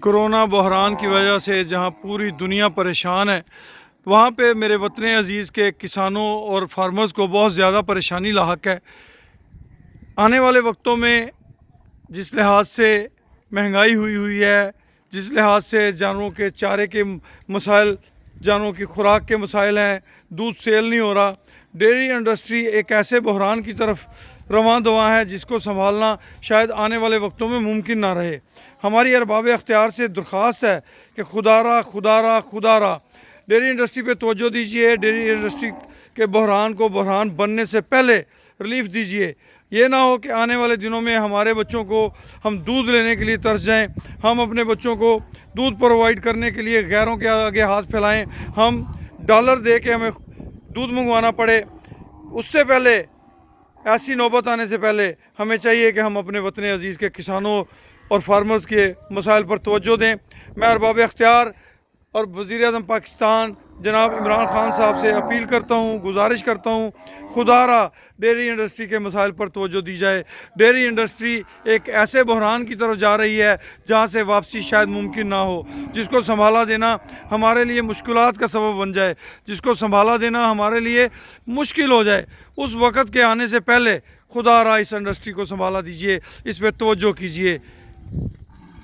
Corona बहरान की वजह से जहां पूरी दुनिया परेशान है, वहां पे मेरे वतन अज़ीज़ के किसानों और फार्मर्स को बहुत ज़्यादा परेशानी लाहक है। आने वाले वक्तों में जिस लिहाज से महंगाई हुई हुई है, जिस लिहाज से जानवरों के चारे के मसाइल, जानवरों की खुराक के मसाइल हैं, दूध सेल नहीं हो रहा, डेयरी इंडस्ट्री एक ऐसे बहरान की तरफ रवां दवा है जिसको संभालना शायद आने वाले वक्तों में मुमकिन ना रहे। हमारी अरबाब अख्तियार से दरख्वास्त है कि खुदारा खुदारा खुदारा डेयरी इंडस्ट्री पे तवज्जो दीजिए। डेयरी इंडस्ट्री के बहरान को बहरान बनने से पहले रिलीफ दीजिए। ये ना हो कि आने वाले दिनों में हमारे बच्चों को हम दूध लेने के लिए तरस जाएं, हम अपने बच्चों को दूध प्रोवाइड करने के लिए गैरों के आगे हाथ फैलाएं, हम डॉलर दे के हमें दूध मंगवाना पड़े। उससे पहले, ऐसी नौबत आने से पहले हमें चाहिए कि हम अपने वतन अज़ीज़ के किसानों और फार्मर्स के मसाइल पर तवज्जो दें। मैं अरबाब अख्तियार और वज़ीर-ए-आज़म पाकिस्तान जनाब इमरान खान साहब से अपील करता हूँ, गुजारिश करता हूँ, खुदारा डेयरी इंडस्ट्री के मसाइल पर तवज्जो दी जाए। डेयरी इंडस्ट्री एक ऐसे बहरान की तरफ जा रही है जहाँ से वापसी शायद मुमकिन ना हो, जिसको संभाला देना हमारे लिए मुश्किलात का सबब बन जाए, जिसको संभाला देना हमारे लिए मुश्किल हो जाए। उस वक़्त के आने से पहले खुदारा इस इंडस्ट्री को संभाला दीजिए, इस पर तवज्जो कीजिए।